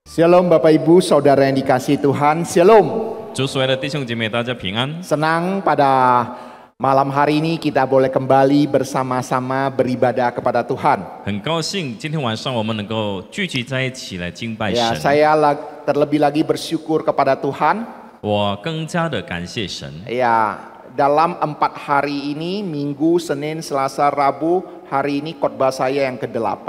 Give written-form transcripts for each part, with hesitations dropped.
Shalom Bapak Ibu, Saudara yang dikasihi Tuhan, Shalom. 主所爱的弟兄姐妹，大家平安。 Senang pada malam hari ini kita boleh kembali bersama-sama beribadah kepada Tuhan. 很高兴今天晚上我们能够聚集在一起来敬拜 Ya, 神。 saya terlebih lagi bersyukur kepada Tuhan. 我更加的感谢神。 Ya, dalam 4 hari ini, Minggu, Senin, Selasa, Rabu, hari ini khotbah saya yang ke-8.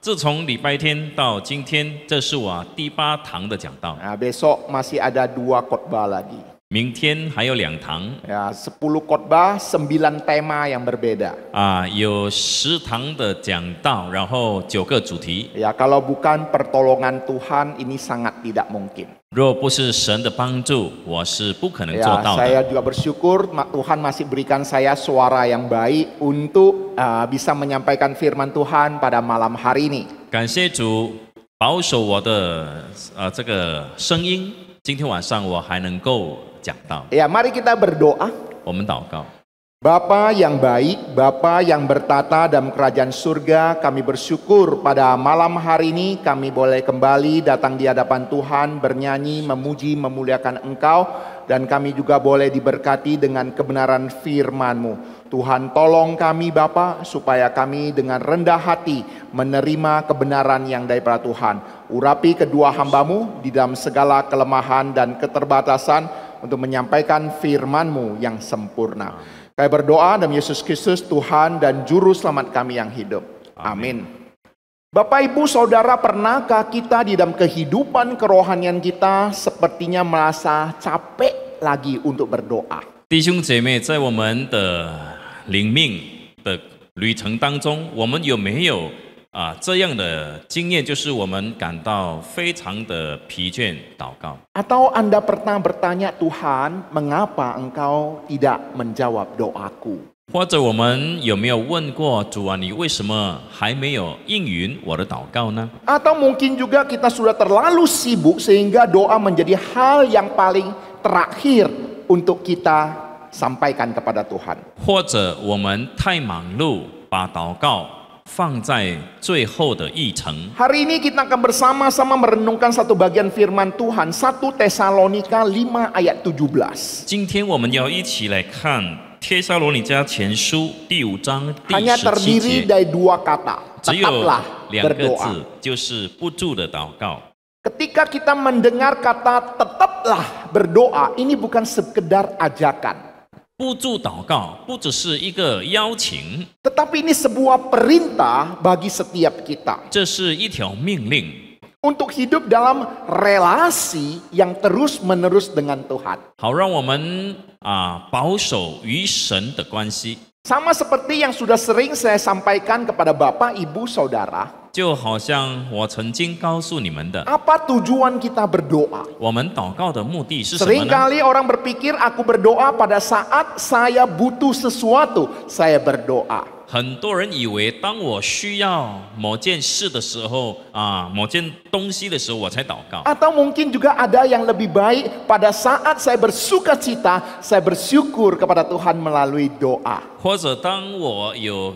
自从礼拜天到今天，这是我第8堂的讲道。 Nah, besok masih ada 2 khotbah lagi. 明天还有2堂。 Ya, 10 khotbah, 9 tema yang berbeda. 有10堂的讲道，然后9个主题。 Ya, kalau bukan pertolongan Tuhan, ini sangat tidak mungkin. 若不是神的帮助，我是不可能做 Ya, 到 saya 的。 juga bersyukur Tuhan masih berikan saya suara yang baik untuk bisa menyampaikan firman Tuhan pada malam hari ini. 感谢主保守我的这个声音，今天晚上我还能够讲道。 Ya, mari kita berdoa. 我们祷告。 Bapa yang baik, Bapa yang bertata dalam kerajaan surga, kami bersyukur pada malam hari ini kami boleh kembali datang di hadapan Tuhan, bernyanyi, memuji, memuliakan Engkau, dan kami juga boleh diberkati dengan kebenaran firman-Mu. Tuhan tolong kami Bapa, supaya kami dengan rendah hati menerima kebenaran yang daripada Tuhan. Urapi kedua hamba-Mu di dalam segala kelemahan dan keterbatasan untuk menyampaikan firman-Mu yang sempurna. Kami berdoa dalam Yesus Kristus Tuhan dan Juru Selamat kami yang hidup. Amin. Bapak Ibu Saudara, pernahkah kita di dalam kehidupan kerohanian kita sepertinya merasa capek lagi untuk berdoa? 弟兄姐妹，在我们的灵命的旅程当中，我们有没有这样的经验，就是我们感到非常的疲倦祷告？ Atau Anda pernah bertanya, Tuhan, mengapa Engkau tidak menjawab doaku? 或者我们有没有问过主啊，你为什么还没有应允我的祷告呢？ Atau mungkin juga kita sudah terlalu sibuk sehingga doa menjadi hal yang paling terakhir untuk kita sampaikan kepada Tuhan. 或者我们太忙碌，把祷告放在最后的议程。 Hari ini kita akan bersama-sama merenungkan satu bagian firman Tuhan, 1 Tesalonika 5 ayat 17. 今天我们要一起来看帖撒罗尼迦前书第5章第 Hanya 17 terdiri 节， dari 2 kata, 只有 tetaplah 2个 berdoa. 字，就是不住的祷告。 Ketika kita mendengar kata tetaplah berdoa, ini bukan sekedar ajakan. 不住祷告不只是一个邀请， Tetapi ini sebuah perintah bagi setiap kita. 这是一条命令， Untuk hidup dalam relasi yang terus-menerus dengan Tuhan. 好让我们保守与神的关系。 Sama seperti yang sudah sering saya sampaikan kepada Bapak, Ibu, Saudara. 就好像我曾经告诉你们的， Apa tujuan kita berdoa? 我们祷告的目的是什么呢？ Seringkali orang berpikir aku berdoa pada saat saya butuh sesuatu, saya berdoa. 很多人以为，当我需要某件事的时候，某件东西的时候，我才祷告。 Atau mungkin juga ada yang lebih baik, pada saat saya bersuka cita, saya bersyukur kepada Tuhan melalui doa. 或者当我有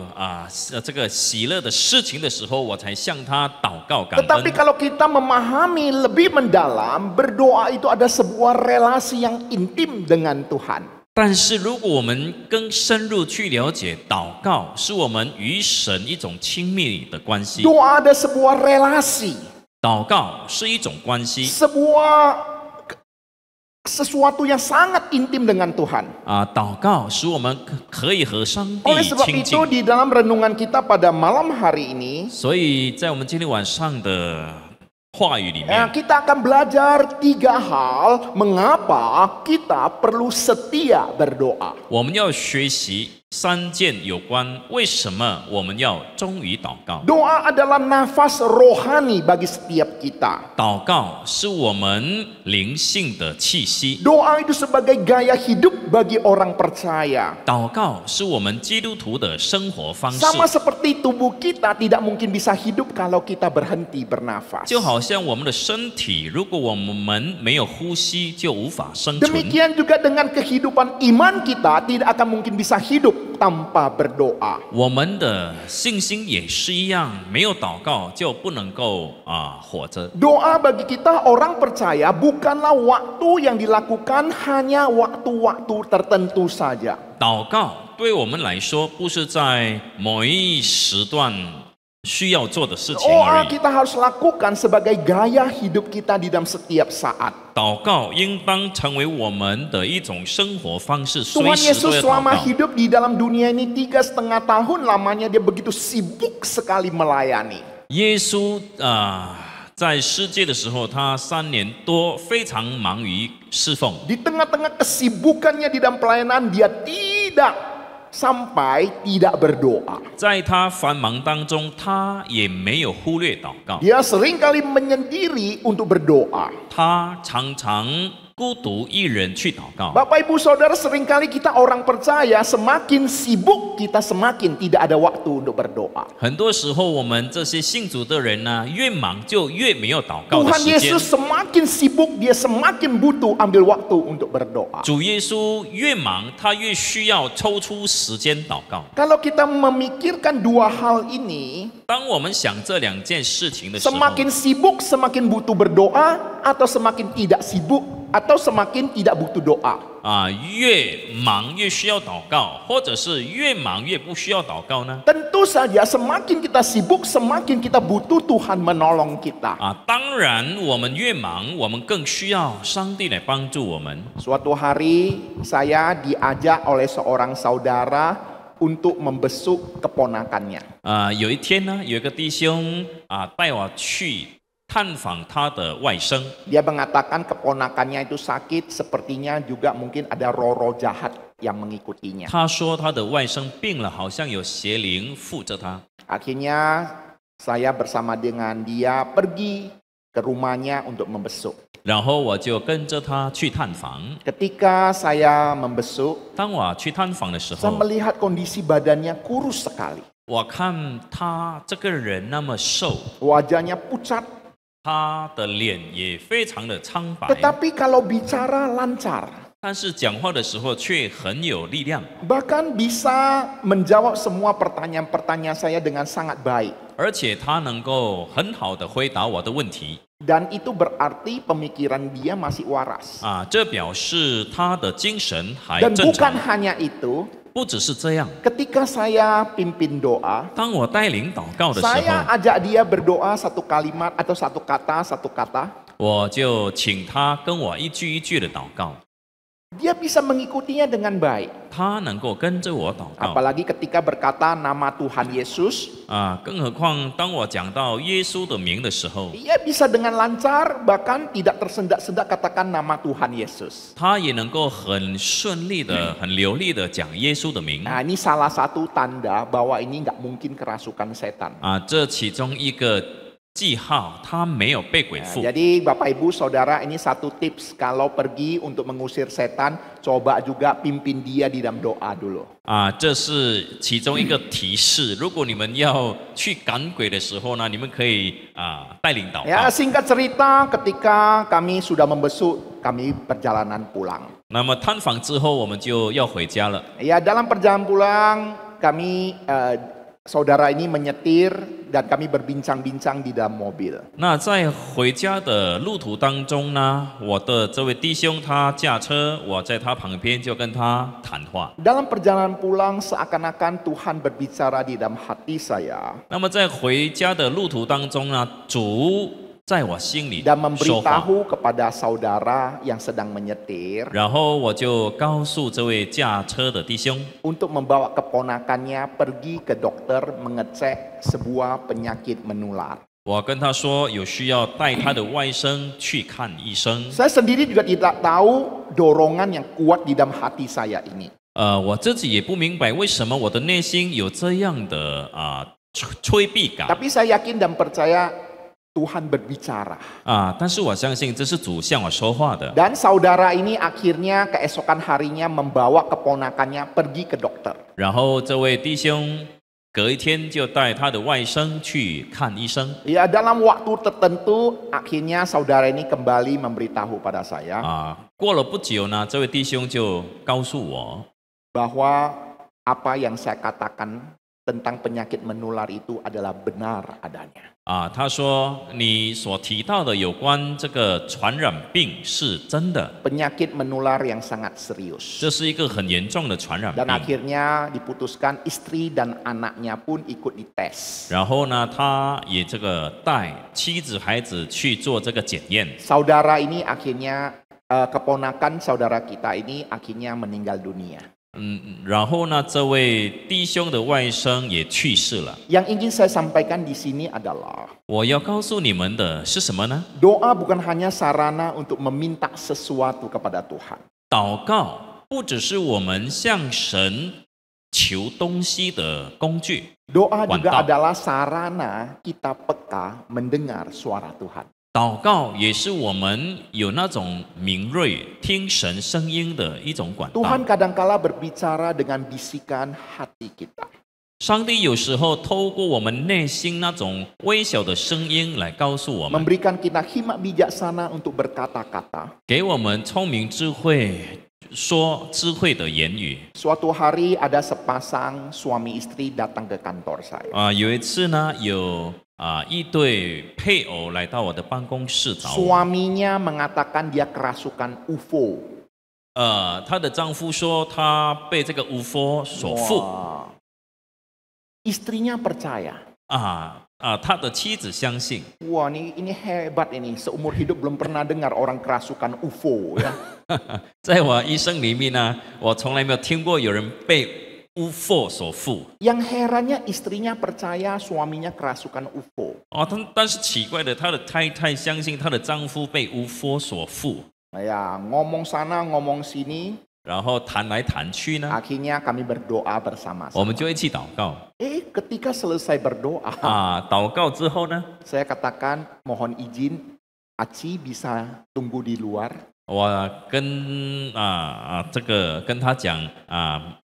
这个喜乐的事情的时候，我才向他祷告感 Tetapi 恩。 kalau kita memahami lebih mendalam, berdoa itu ada sebuah relasi yang intim dengan Tuhan. 但是如果我们更深入去了解，祷告是我们与神一种亲密的关系， Doa ada sebuah relasi, 祷告是一种关系 sesuatu yang sangat intim dengan Tuhan. 祷告使我们可以和上帝 Oleh sebab 亲 itu 近。 di dalam renungan kita pada malam hari ini, 所以在我们今天晚上的话语里面， kita akan belajar 3 hal mengapa kita perlu setia berdoa. 我们要学习3件有关为什么我们要忠于祷告。 Doa adalah nafas rohani bagi setiap kita. 祷告是我们灵性的气息， Doa itu sebagai gaya hidup bagi orang percaya. 祷告是我们基督徒的生活方式， Sama seperti tubuh kita tidak mungkin bisa hidup kalau kita berhenti bernafas. 就好像我们的身体，如果我们没有呼吸，就无法生存。 Demikian juga dengan kehidupan iman kita tidak akan mungkin bisa hidup hidup tanpa berdoa. 我们的信心也是一样，没有祷告就不能够活着。 Doa bagi kita orang percaya bukanlah waktu yang dilakukan hanya waktu-waktu tertentu saja. 祷告对我们来说，不是在某一时段需要做的事情而 Doa 已。 kita harus lakukan sebagai gaya hidup kita di dalam setiap saat. 祷告应当成为我们的一种生活方式，随 Tuhan 时都 Yesus 要祷 selama 告。 hidup di dalam dunia ini 3,5 tahun lamanya dia begitu sibuk sekali melayani. 耶稣在世界的时候，他3年多非常忙于侍奉。 Di tengah-tengah kesibukannya di dalam pelayanan dia tidak sampai tidak berdoa. 在他繁忙当中，他也没有忽略祷告。 Dia seringkali menyendiri untuk berdoa. 他常常孤独一人去祷告。 Bapak Ibu Saudara, seringkali kita orang percaya semakin sibuk kita semakin tidak ada waktu untuk berdoa. 很多时候，我们这些信主的人呢，越忙就越没有祷告的 Tuhan 时间。 Yesus semakin sibuk, dia semakin butuh ambil waktu untuk berdoa. 主耶稣越忙，他越需要抽出时间祷告。 Kalau kita memikirkan dua hal ini, 当我们想这2件事情的时候， semakin sibuk semakin butuh berdoa atau semakin tidak sibuk atau semakin tidak butuh doa. 越忙越需要祷告，或者是越忙越不需要祷告呢？ Tentu saja semakin kita sibuk semakin kita butuh Tuhan menolong kita. 当然，我们越忙，我们更需要上帝来帮助我们。 Suatu hari saya diajak oleh seorang saudara untuk membesuk keponakannya. 有一天呢，有一个弟兄带我去探访他的外甥。 Dia mengatakan keponakannya itu sakit, sepertinya juga mungkin ada roh-roh jahat yang mengikutinya. 他说他的外甥病了，好像有邪灵附着他。 Akhirnya saya bersama dengan dia pergi ke rumahnya untuk membesuk. 然后我就跟着他去探访。 Ketika saya membesuk, 当我去探访的时 saya 候， melihat kondisi badannya kurus sekali. 我看他这个人那么瘦， Wajahnya pucat, 他的脸也非常的苍白， tetapi kalau bicara lancar. 但是讲话的时候却很有力量， Bahkan bisa menjawab semua pertanyaan-pertanyaan saya dengan sangat baik. 而且他能够很好的回答我的问题。 Dan itu berarti pemikiran dia masih waras. 这表示他的精神还 Dan 正 bukan 常。 hanya itu, 不只是这样， ketika saya pimpin doa, 当我带领祷告的时 saya 候， ajak dia berdoa satu kalimat atau satu kata. 我就请他跟我一句一句的祷告， Dia bisa mengikutinya dengan baik. 他能够跟着我祷告。 Apalagi ketika berkata nama Tuhan Yesus, 更何况当我讲到耶稣的名的时候， dia bisa dengan lancar bahkan tidak tersendak-sendak katakan nama Tuhan Yesus. 他也能够很顺利的、很流利的讲耶稣的名。 Nah, ini salah satu tanda bahwa ini nggak mungkin kerasukan setan. 这其中一个记号，他没有被鬼 Nah, 附。 jadi Bapak Ibu Saudara, ini satu tips kalau pergi untuk mengusir setan, coba juga pimpin dia di dalam doa dulu. 这是其中一个提示。如果你们要去赶鬼的时候呢，你们可以带领祷 Ya, 告。 singkat cerita, ketika kami sudah membesuk, kami perjalanan pulang. 那么探访之后，我们就要回家了。 Ya, dalam perjalanan pulang, kami saudara ini menyetir dan kami berbincang-bincang di dalam mobil. 那在回家的路途当中呢，我的这位弟兄他驾车，我在他旁边就跟他谈话。 Dalam perjalanan pulang seakan-akan Tuhan berbicara di dalam hati saya 那么在回家的路途当中呢，主在我心里 dan 说话， memberitahu kepada saudara yang sedang menyetir 然后我就告诉这位驾车的弟兄， untuk membawa keponakannya pergi ke dokter mengecek sebuah penyakit menular. 我跟他说有需要带他的外甥去看医生。 Saya sendiri juga tidak tahu dorongan yang kuat di dalam hati saya ini. 我自己也不明白为什么我的内心有这样的催逼感 Tapi saya yakin dan percaya Tuhan berbicara. 但是我相信这是主向我说话的。 Dan saudara ini akhirnya keesokan harinya membawa keponakannya pergi ke dokter. 然后这位弟兄隔一天就带他的外甥去看医生。 Ya, dalam waktu tertentu akhirnya saudara ini kembali memberitahu pada saya 过了不久呢，这位弟兄就告诉我， bahwa apa yang saya katakan tentang penyakit menular itu adalah benar adanya. 他说你所提到的有关这个传染病是真的， Penyakit menular yang sangat serius. 这是一个很严重的传染 Dan 病。 akhirnya diputuskan istri dan anaknya pun ikut dites. 然后呢，他也这个带妻子孩子去做这个检验。 Saudara ini akhirnya keponakan saudara kita ini akhirnya meninggal dunia. 然后呢，这位弟兄的外甥也去世了。 Yang ingin saya sampaikan di sini adalah 我要告诉你们的是什么呢？ doa bukan hanya sarana untuk meminta sesuatu kepada Tuhan. 祷告不只是我们向神求东西的工具， Doa juga Mantap. adalah sarana kita peka mendengar suara Tuhan. 祷告也是我们有那种敏锐听神声音的一种管道。 Tuhan kadangkala berbicara dengan bisikan hati kita. 上帝有时候透过我们内心那种微小的声音来告诉我们， Memberikan kita hikmat bijaksana untuk berkata-kata. 给我们聪明智慧说智慧的言语。 Suatu hari ada sepasang suami istri datang ke kantor saya. 有一次呢，有一对配偶来到我的办公室找我。 Suaminya mengatakan dia kerasukan UFO. 她的丈夫说他被这个巫佛所附。 Wah. Istrinya percaya. 他的妻子相信。 Wah, ini hebat ini. Seumur hidup belum pernah dengar orang kerasukan UFO ya. 在我一生里面呢，我从来没有听过有人被巫佛所附。 Yang herannya istrinya percaya suaminya kerasukan UFO. 但是奇怪的，她的太太相信她的丈夫被巫佛所附， Ya, ngomong sana ngomong sini. 然后谈来谈去呢， Akhirnya kami berdoa 我 bersama-sama. 们就一起祷告。 Ketika selesai berdoa, 祷告之后呢， saya katakan mohon izin Aci bisa tunggu di luar. 我跟跟他讲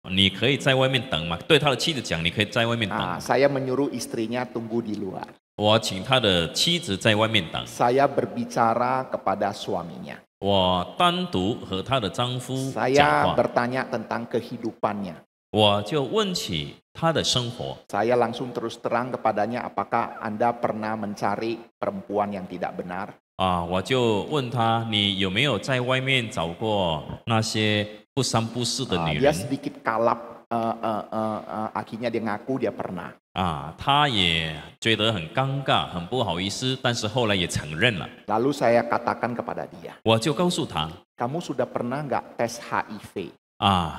你可以在外面等嘛，对他的妻子讲，你可以在外面等。 Saya menyuruh istrinya tunggu di luar. 我请他的妻子在外面等。 Saya berbicara kepada suaminya. 我单独和她的丈夫讲 Saya 话， bertanya tentang kehidupannya. 我就问起她的生活。 Saya langsung terus terang kepadanya, apakah Anda pernah mencari perempuan yang tidak benar? 我就问她，你有没有在外面找过那些不三不四的女 Dia 人？ sedikit kalap, akhirnya dia ngaku dia pernah. 她也觉得很尴尬，很不好意思，但是后来也承认了。 Lalu saya katakan kepada dia, 我就告诉她， kamu sudah pernah nggak tes HIV?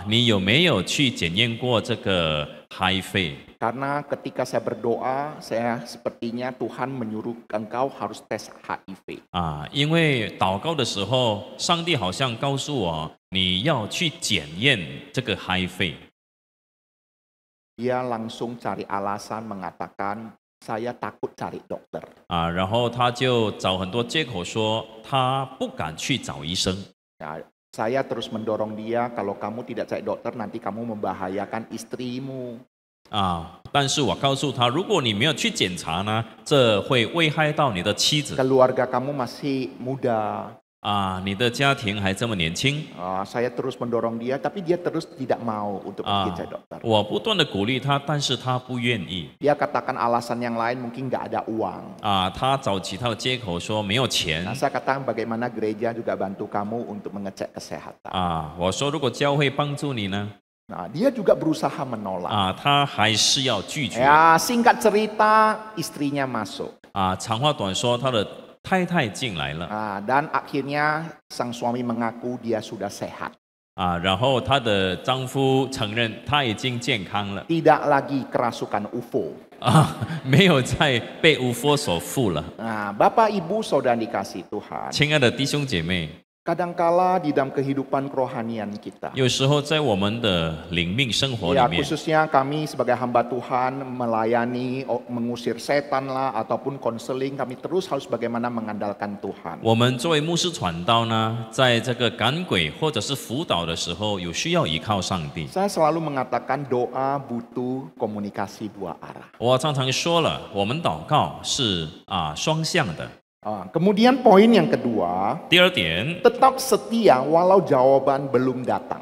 你有没有去检验过这个 HIV？ Karena ketika saya berdoa, saya sepertinya Tuhan menyuruh engkau harus tes HIV. 因为祷告的时候，上帝好像告诉我，你要去检验这个 HIV。 Dia langsung cari alasan mengatakan, saya takut cari dokter. 然后他就找很多借口说他不敢去找医生。 Ya, saya terus mendorong dia, kalau kamu tidak cari dokter nanti kamu membahayakan istrimu. 但是我告诉他，如果你没有去检查呢，这会危害到你的妻子。 Keluarga kamu masih muda. 你的家庭还这么年轻。 Saya terus mendorong dia, tapi dia terus tidak mau untuk pergi cari dokter. 我不断的鼓励他，但是他不愿意。 Dia katakan alasan yang lain mungkin nggak ada uang. 他找其他的借口说没有钱。 Saya katakan bagaimana gereja juga bantu kamu untuk mengecek kesehatan. 我说如果教会帮助你呢？ Dia juga berusaha menolak. 他还是要拒绝。 Ya, singkat cerita, istrinya masuk. 长话短说，他的太太进来了。 Dan akhirnya sang suami mengaku dia sudah sehat. 然后她的丈夫承认他已经健康了。 Tidak lagi kerasukan UFO. 没有再被巫佛所附了。 Bapak Ibu Saudara dikasih Tuhan. 亲爱的弟兄姐妹， Kadangkala di dalam kehidupan kerohanian kita. 有时候在我们的灵命生活里 Ya, 面， khususnya kami sebagai hamba Tuhan melayani, mengusir setan lah, ataupun konseling, kami terus harus bagaimana mengandalkan Tuhan. 我们作为牧师传道呢，在这个赶鬼或者是辅导的时候，有需要依靠上帝。 Saya selalu mengatakan doa butuh komunikasi dua arah. 我常常说了，我们祷告是双向的。 Kemudian poin yang kedua, 第二点， tetap setia walau jawaban belum datang.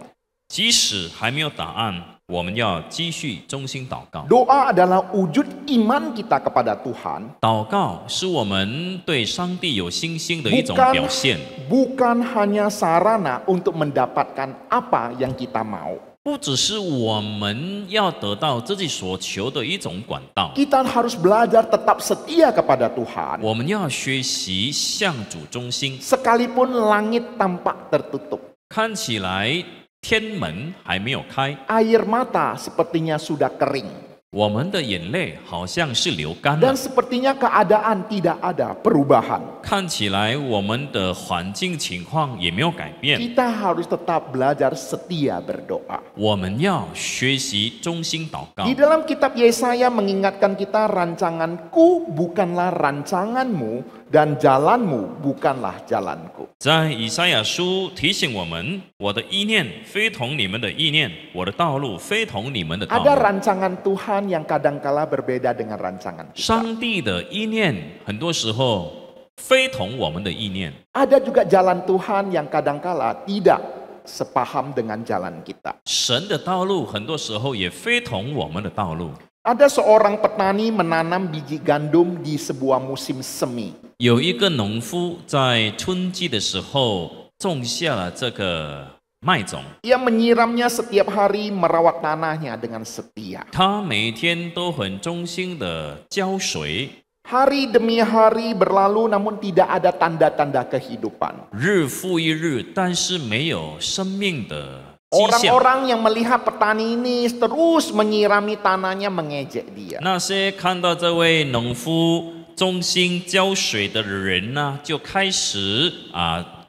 即使还没有答案，我们要继续忠心祷告。 Doa adalah wujud iman kita kepada Tuhan, 祷告是我们对上帝有信心的一种 bukan 表现， bukan hanya sarana untuk mendapatkan apa yang kita mau. 不只是我们要得到自己所求的一种管道， Kita harus belajar tetap setia kepada Tuhan, 我们要学习向主忠心。 sekalipun langit tampak tertutup. 看起来天门还没有开， Air mata sepertinya sudah kering, 我们的眼泪好像是流干 dan 了， sepertinya keadaan tidak ada perubahan. 看起来我们的环境情况也没有改变。 Kita harus tetap belajar setia berdoa. 我们要学习忠心祷告 Di。dalam kitab Yesaya mengingatkan kita, rancanganku bukanlah rancanganmu dan jalanmu bukanlah jalanku. 在以赛亚书提醒我们，我的意念非同你们的意念，我的道路非同你们的道 Ada 路。 rancangan Tuhan yang kadangkala berbeda dengan rancangan kita. 上帝的意念很多时候非同我们的意念， Ada juga jalan Tuhan yang kadangkala tidak sepaham dengan jalan kita. 神的道路很多时候也非同我们的道路。 Ada seorang petani menanam biji gandum di sebuah musim semi. 有一个农夫在春季的时候种下了这个麦种， Ia menyiramnya setiap hari, merawat tanahnya dengan setia. 他每天都很忠心的浇水， Hari demi hari berlalu namun tidak ada tanda-tanda kehidupan. 日复一日，但是没有生命的迹象。 Orang-orang yang melihat petani ini terus menyirami tanahnya mengejek dia. 那些看到这位农夫忠心浇水的人呢，就开始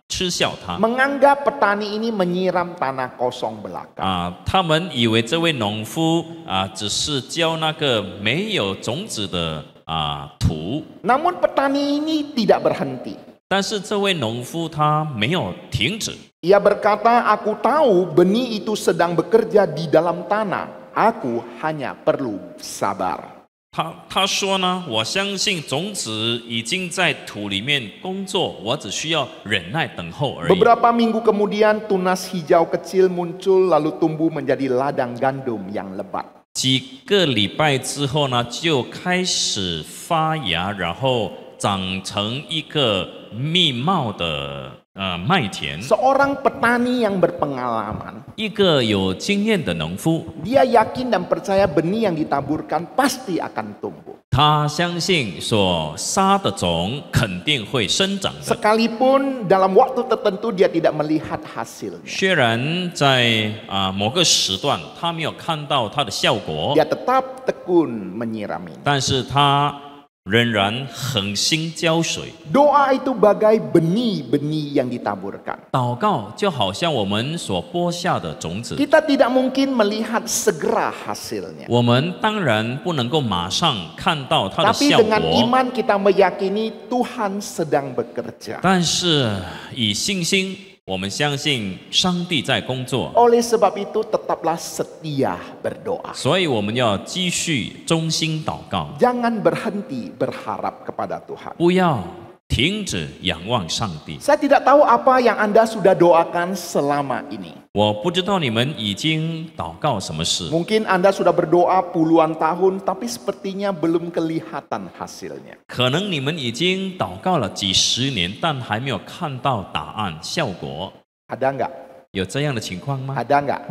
嗤笑他 Menganggap petani ini menyiram tanah kosong belaka. 他们以为这位农夫只是浇那个没有种子的土， Namun petani ini tidak berhenti. 但是这位农夫他没有停止， Ia berkata, aku tahu benih itu sedang bekerja di dalam tanah. Aku hanya perlu sabar. 他说呢，我相信种子已经在土里面工作，我只需要忍耐等候而已。 Beberapa minggu kemudian tunas hijau kecil muncul lalu tumbuh menjadi ladang gandum yang lebat. 几个礼拜之后呢，就开始发芽，然后长成一个密茂的麦田。 Seorang petani yang berpengalaman, 一个有经验的农夫， dia yakin dan percaya benih yang ditaburkan pasti akan tumbuh. 他相信所撒的种肯定会生长的。 Sekalipun dalam waktu tertentu dia tidak melihat hasilnya, 虽然在某个时段他没有看到它的效果， dia tetap tekun menyiraminya. 但是他仍然恒心浇水。 Doa itu bagai benih-benih yang ditaburkan. 祷告就好像我们所播下的种子， Kita tidak mungkin melihat segera hasilnya. 我们当然不能够马上看到它的 Tapi 效 dengan 果， iman kita meyakini Tuhan sedang bekerja. 但是以信心，我们相信上帝在工作， Oleh sebab itu tetaplah setia berdoa. 所以我们要继续忠心祷告， Jangan berhenti berharap kepada Tuhan. 不要停止仰望上帝。 Saya tidak tahu apa yang Anda sudah doakan selama ini. 我不知道你们已经祷告什么事， Mungkin Anda sudah berdoa puluhan tahun, tapi sepertinya belum kelihatan hasilnya. 可能你们已经祷告了几十年，但还没有看到答案效果。 Ada nggak? 有这样的情况吗？ Ada nggak?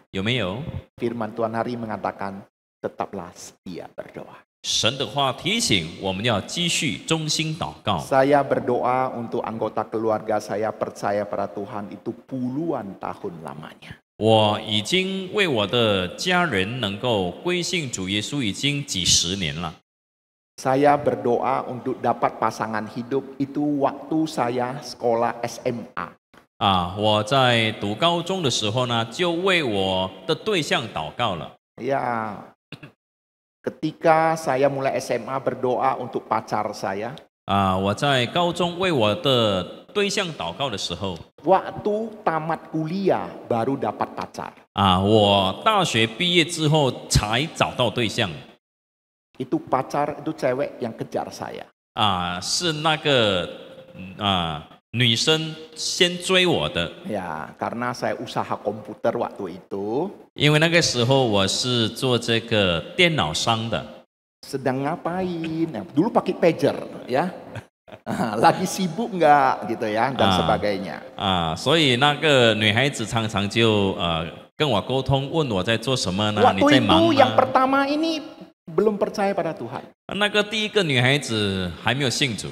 有没有？ Firman Tuhan hari mengatakan, tetaplah setia berdoa. 神的话提醒我们要继续忠心祷告。 Saya berdoa untuk anggota keluarga saya percaya pada Tuhan itu puluhan tahun lamanya. 我已经为我的家人能够归信主耶稣已经几十年了。 Saya berdoa untuk dapat pasangan hidup itu waktu saya sekolah SMA. 我在读高中的时候呢，就为我的对象祷告了。 Ya, ketika saya mulai SMA berdoa untuk pacar saya, 我在高中为我的对象祷告的时候， waktu tamat kuliah baru dapat pacar. 我大学毕业之后才找到对象。 Itu pacar itu cewek yang kejar saya. 是那个女生先追我的， Ya, karena saya usaha komputer waktu itu. 因为那个时候我是做这个电脑商的。 Sedang ngapain? Nah, dulu pakai pager, ya. Lagi sibuk nggak gitu ya, dan sebagainya. 所以那个女孩子常常就跟我沟通，问我在做什么呢？你在 Waktu 忙 itu yang 吗？ pertama ini belum percaya pada Tuhan. 那个第一个女孩子还没有信主。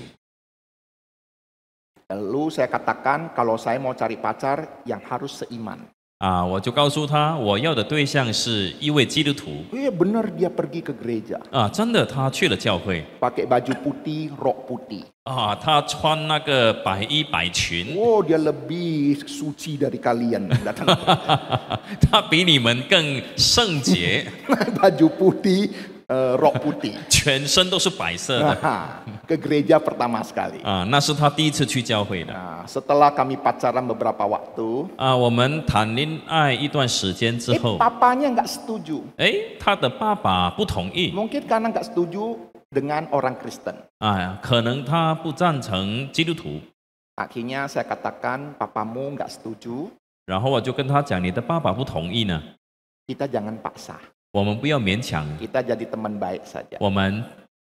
Lalu saya katakan kalau saya mau cari pacar yang harus seiman. 我就告诉她，我要的对象是一位基督徒。 Iya benar, dia pergi ke gereja. 真的，她去了教会。 Pakai baju putih, rok putih. 她穿那个白衣白裙。 Oh, dia lebih suci dari kalian. Datang. 她比你们更圣洁， Baju putih, rok putih. 全身都是白色的。 Ke gereja pertama sekali. 那是她第一次去教会的。 Nah, setelah kami pacaran beberapa waktu, 我们谈恋爱一段时间之后， papanya nggak setuju. 她的爸爸不同意。 Mungkin karena nggak setuju dengan orang Kristen. 可能他不赞成基督徒。 Akhirnya saya katakan, papamu nggak setuju, 然后我就跟他讲，你的爸爸不同意呢， kita jangan paksa. 我们不要勉强， Kita jadi teman baik saja. 我们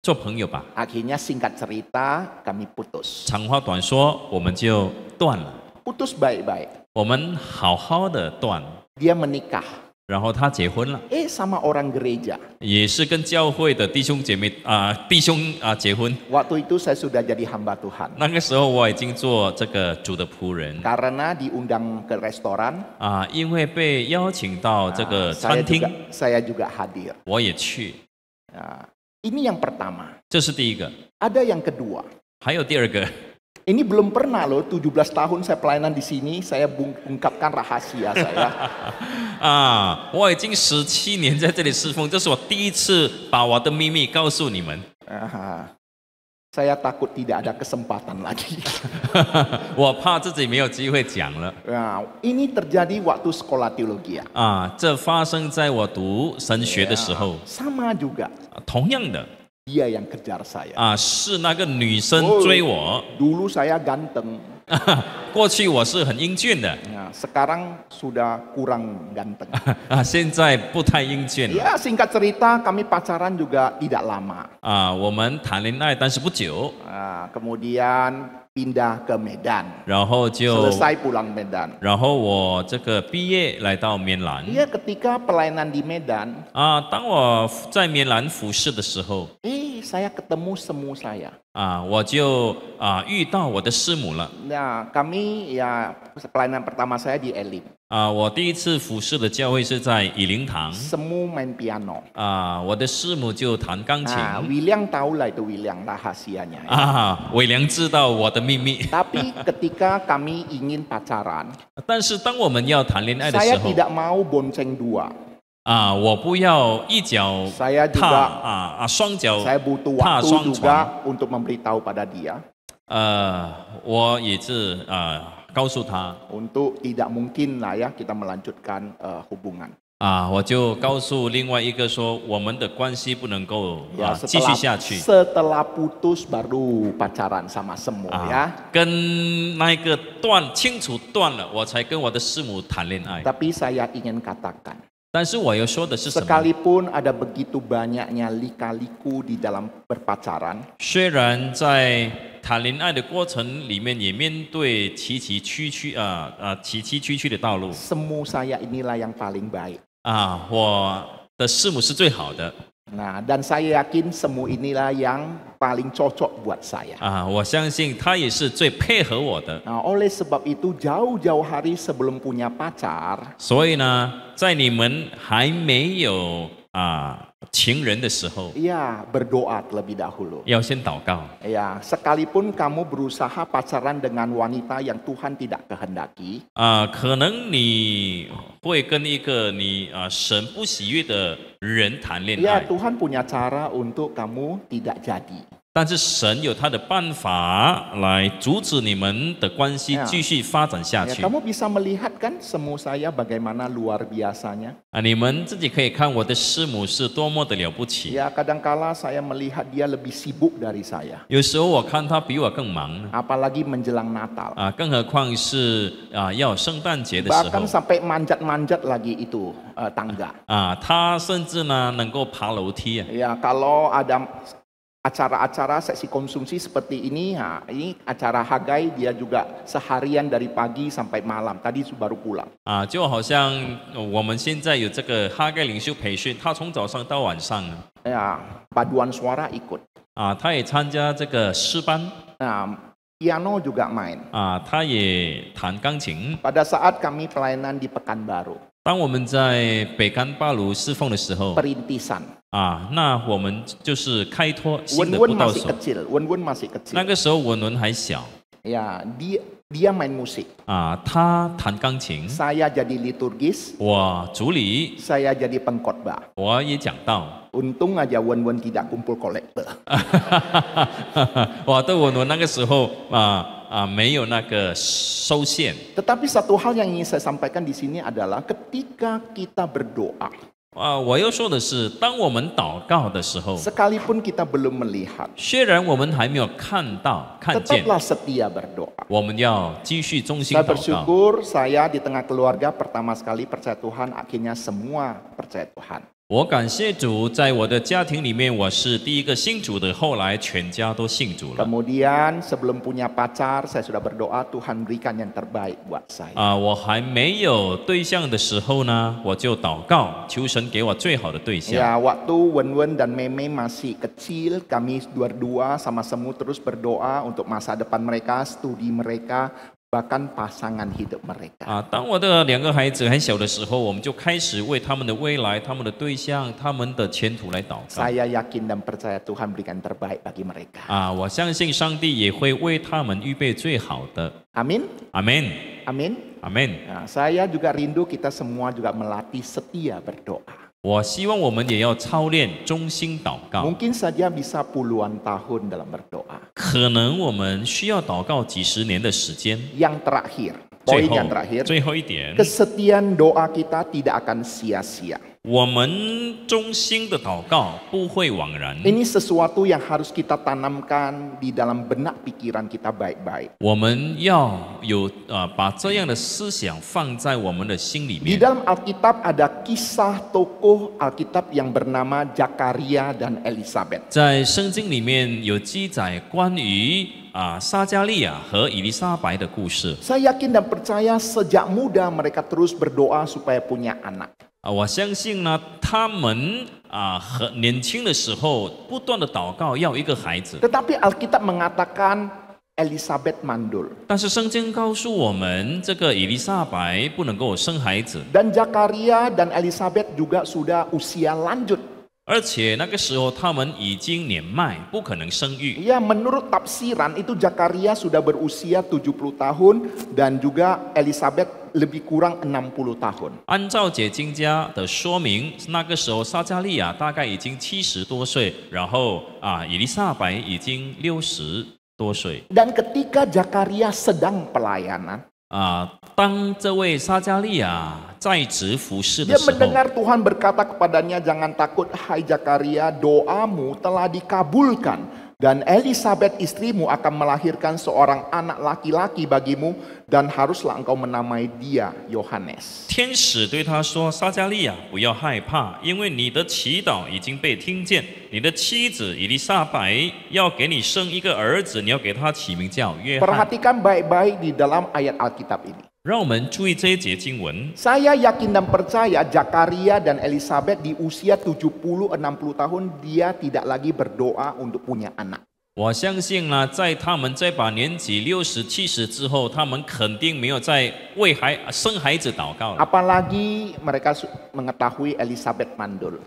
做朋友吧。 Akhirnya singkat cerita, kami putus. 长话短说，我们就断了。 Putus baik-baik. 我们好好的断， Dia menikah. 然后他结婚了， Sama orang gereja. 也是跟教会的弟兄姐妹弟兄结婚。 Waktu itu saya sudah jadi hamba Tuhan. 那个时候我已经做这个主的仆人 Karena diundang ke restoran, 因为被邀请到这个餐厅， saya juga hadir. 我也去。 Nah, ini yang pertama. 这是第一个， Ada yang kedua. 还有第二个。 Ini belum pernah loh, 17 tahun saya pelayanan di sini, saya ungkapkan rahasia saya. 我已经17年在这里侍奉，这是我第一次把我的秘密告诉你们。 Saya takut tidak ada kesempatan lagi. 我怕自己没有机会讲了。 Nah, ini terjadi waktu sekolah teologi. 这发生在我读神学的时候。 Sama juga. 同样的。 Dia yang kejar saya. 是那个女生追我。 Dulu saya ganteng. 过去我是很英俊的。 Sekarang sudah kurang ganteng. 现在不太英俊了。 Ya, singkat cerita, kami pacaran juga tidak lama. 我们谈恋爱，但是不久。 Kemudian pindah ke Medan. 然后就 selesai pulang Medan. 然后我这个毕业来到棉兰。 Iya, ketika pelayanan di Medan. 当我在棉兰服侍的时候。 saya ketemu semu saya. 我就遇到我的师母了。 Nah, kami ya pelayanan pertama saya di Elim. 我第一次服侍的教会是在以灵堂。 Semu main piano. 我的师母就弹钢琴。 William tahu lah itu William rahasianya. 伟良知道我的秘密。 Tapi ketika kami ingin pacaran, 但是当我们要谈恋爱的时 saya 候， tidak mau bonceng dua. 我不要一脚 Saya 踏 juga 双脚 saya butuh 踏 waktu 双 juga 船。 untuk memberitahu pada dia. 我也是告诉他。 Untuk tidak mungkin lah ya kita melanjutkan hubungan. 我就告诉另外一个说，我们的关系不能够 Ya, 继续下去。 setelah putus baru pacaran sama semu ya. 跟那个清楚断了，我才跟我的师母谈恋爱。 Tapi saya ingin katakan, 但是我要说的是什么？ sekalipun ada begitu banyaknya lika-liku di dalam berpacaran, 虽然在谈恋爱的过程里面也面对崎崎岖岖的道路。 semu saya inilah yang paling baik. 我的师母是最好的。 Nah, dan saya yakin semu inilah yang paling cocok buat saya. 我相信她也是最配合我的。 Nah, oleh sebab itu jauh-jauh hari sebelum punya pacar, 所以呢，在你们还没有情人的时候， ya berdoa terlebih dahulu. 要先祷告。 Ya, sekalipun kamu berusaha pacaran dengan wanita yang Tuhan tidak kehendaki, 可能你会跟一个你神不喜悦的人谈恋 ya 爱。 Tuhan punya cara untuk kamu tidak jadi. 但是神有他的办法来阻止你们的关系继续发展下 Ya, 去。 kamu bisa melihat kan semu saya bagaimana luar biasanya. 你们自己可以看我的师母是多么的了不起。 Ya, kadangkala saya melihat dia lebih sibuk dari saya. 有时候我看她比我更忙， Apalagi menjelang Natal. 更何况是要圣诞节的时候 Bahkan sampai manjat-manjat lagi itu tangga. 她甚至呢能够爬楼梯。 Ya, kalau ada acara-acara seksi konsumsi seperti ini, ini acara Hagai dia juga seharian dari pagi sampai malam. Tadi baru pulang. 就好像我们现在有这个哈盖领袖培训，他从早上到晚上， Ya, paduan suara ikut. 他也参加这个诗班， Nah, piano juga main. 他也弹钢琴。 Pada saat kami pelayanan di Pekanbaru, 当我们在北干巴卢侍奉的时候， perintisan. 那我们就是开拓新的 Wen-wen 布道 masih 所。 kecil, Wen-wen masih 那 kecil. 个时候文文还小， Ya, dia main musik. 他弹钢琴， Saya jadi liturgis, 我主理， saya jadi pengkhotbah. 我也讲道。 Untung aja Wen-wen tidak kumpul kolektor. 哇，对文文那个时候没有那个收线。 Tetapi satu hal yang ingin saya sampaikan di sini adalah ketika kita berdoa, 我要说的是，当我们祷告的时候， sekalipun kita belum melihat, 虽然我们还没有看见， tetaplah setia berdoa. 我们要继续忠心 Saya 祷告。 bersyukur saya di tengah keluarga pertama sekali percaya Tuhan, akhirnya semua percaya Tuhan. 我感谢主，在我的家庭里面，我是第一个信主的，后来全家都信主了。 Kemudian sebelum punya pacar, saya sudah berdoa Tuhan berikan yang terbaik buat saya. 我还没有对象的时候呢，我就祷告，求神给我最好的对象。 Ya, waktu Wen-wen dan Meme masih kecil, kami berdua sama Semu terus berdoa untuk masa depan mereka, studi mereka, bahkan pasangan hidup mereka. 当我的两个孩子还小的时候，我们就开始为他们的未来、他们的对象、他们的前途来祷告。 Saya yakin dan percaya Tuhan berikan yang terbaik bagi mereka. 我相信上帝也会为他们预备最好的。 Amin, 阿门， amin. 阿门。 Nah, saya juga rindu kita semua juga melatih setia berdoa. 我希望我们也要操练忠心祷告。 Mungkin saja bisa puluhan tahun dalam berdoa. 可能我们需要祷告几十年的时间。 Yang terakhir, 最 poin 后 yang terakhir, 最后一点， kesetiaan doa kita tidak akan sia-sia. 我们忠心的祷告不会枉然。 Ini sesuatu yang harus kita tanamkan di dalam benak pikiran kita baik-baik. 我们要有把这样的思想放在我们的心里 Di 面。 dalam Alkitab ada kisah tokoh Alkitab yang bernama Zakaria dan Elizabeth. 在圣经里面有记载关于撒加利亚和以利沙白的故事。 Saya yakin dan percaya sejak muda mereka terus berdoa supaya punya anak. 我相信呢，他们很年轻的时候不断的祷告要一个孩子， Tetapi Alkitab mengatakan Elizabeth mandul. 但是圣经告诉我们，这个以利沙白不能够生孩子， Dan Zakaria dan Elizabeth juga sudah usia lanjut. 而且那个时候他们已经年迈，不可能生育。 Ya, menurut tafsiran itu Zakaria sudah berusia 70 tahun dan juga Elizabeth lebih kurang 60 tahun. 按照解经家的说明，那个时候撒加利亚大概已经70多岁，然后以利沙白已经60多岁。 Dan ketika Zakaria sedang pelayanan, 当这位撒加利亚在职服侍的 dia 时候， mendengar Tuhan berkata kepadanya, jangan takut hai Zakaria, doamu telah dikabulkan. Dan Elizabeth istrimu akan melahirkan seorang anak laki-laki bagimu dan haruslah engkau menamai dia Yohanes. 天使对他说：“撒加利亚，不要害怕，因为你的祈祷已经被听见。你的妻子以利沙白要给你生一个儿子，你要给他起名叫约翰。” Perhatikan baik-baik di dalam ayat Alkitab ini. 让我们注意这一节经文。 Saya yakin dan percaya Zakaria dan Elizabeth di usia 70-60 tahun dia tidak lagi berdoa untuk punya anak. 我相信呢，在他们这把年纪60、70之后，他们肯定没有在为生孩子祷告了。 Apalagi mereka mengetahui Elizabeth mandul.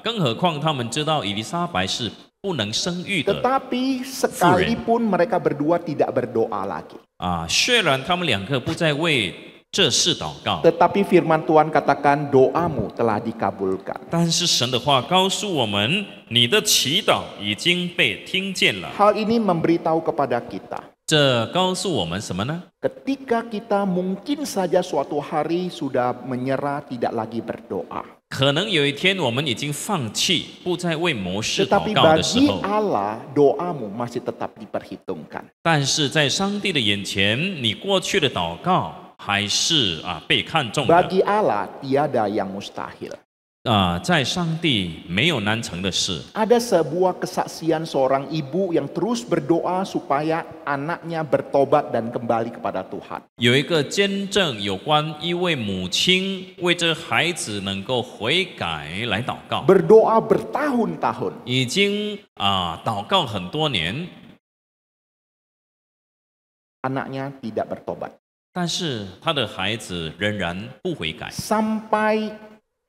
更何况他们知道以利沙白是不能生育的。 Tetapi sekalipun mereka berdua tidak berdoa lagi. 虽然他们两个不再为这是祷告。 Tetapi firman Tuhan katakan doamu telah dikabulkan. 但是神的话告诉我们，你的祈祷已经被听见了。 Hal ini memberitahu kepada kita, 这告诉我们什么呢？ ketika kita mungkin saja suatu hari sudah menyerah, tidak lagi berdoa. 可能有一天我们已经放弃，不再为谋事祷 Tetapi 告的时 bagi 候， Allah, doamu masih tetap diperhitungkan. 但是在上帝的眼前，你过去的祷告还是被看重的。 Bagi Allah, tiada yang mustahil. 在上帝没有难成的事。 Ada sebuah kesaksian seorang ibu yang terus berdoa supaya anaknya bertobat dan kembali kepada Tuhan. 有一个见证有关一位母亲为这孩子能够悔改来祷告， Berdoa bertahun-tahun. 已经祷告很多年， Anaknya tidak bertobat. 但是他的孩子仍然不悔改， Sampai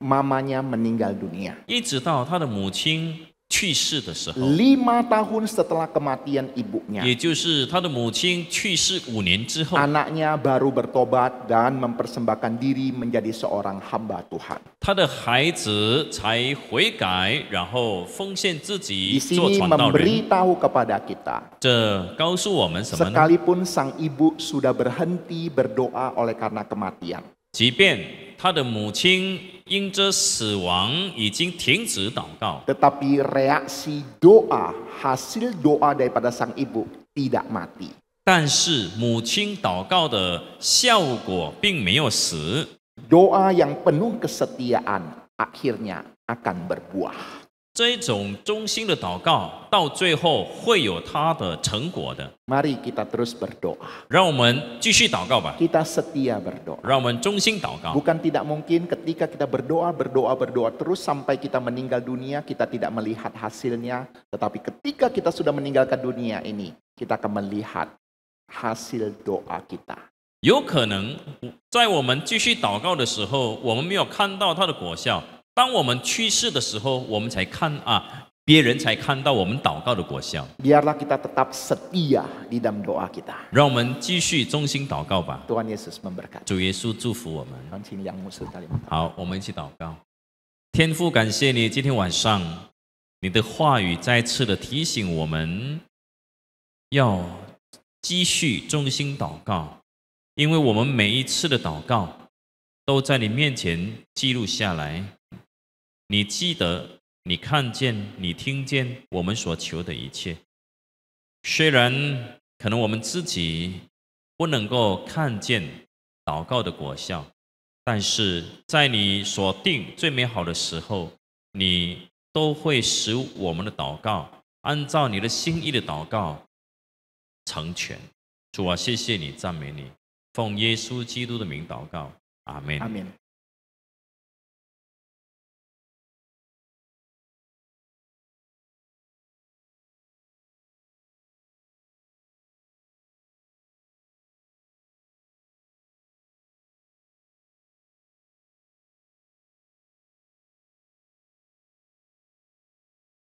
mamanya meninggal dunia. 一直到他的母亲去世的时候， 5 tahun setelah kematian ibunya, 也就是他的母亲去世5年之后， anaknya baru bertobat dan mempersembahkan diri menjadi seorang hamba Tuhan. 他的孩子才悔改，然后奉献自 Di 己做 sini 传道人。 memberitahu kepada kita, 这告诉我们什么呢？ sekalipun sang ibu sudah berhenti berdoa oleh karena kematian, 即便他的母亲因着死亡已经停止祷告， tetapi reaksi doa, hasil doa daripada sang ibu tidak mati. 但是母亲祷告的效果并没有死。 Doa yang penuh kesetiaan akhirnya akan berbuah. 这一种忠心的祷告，到最后会有它的成果的。 Mari kita terus berdoa. 让我们继续祷告吧， Kita setia berdoa. 让我们忠心祷告。 Bukan tidak mungkin ketika kita berdoa terus sampai kita meninggal dunia, kita tidak melihat hasilnya. Tetapi ketika kita sudah meninggalkan dunia ini, kita akan melihat hasil doa kita. 有可能在我们继续祷告的时候，我们没有看到它的果效。当我们去世的时候，我们才看别人才看到我们祷告的果效。 Biarlah kita tetap setia di dalam doa kita. 让我们继续忠心祷告吧。 Tuhan Yesus memberkati. 主耶稣祝福我们。 Tuhan sini yang musuh Kalimantan. 好，我们一起祷告。天父，感谢你今天晚上你的话语再次的提醒我们，要继续忠心祷告，因为我们每一次的祷告都在你面前记录下来。你记得，你看见，你听见我们所求的一切。虽然可能我们自己不能够看见祷告的果效，但是在你所定最美好的时候，你都会使我们的祷告按照你的心意的祷告成全。主啊，谢谢你，赞美你，奉耶稣基督的名祷告，阿门。Amin.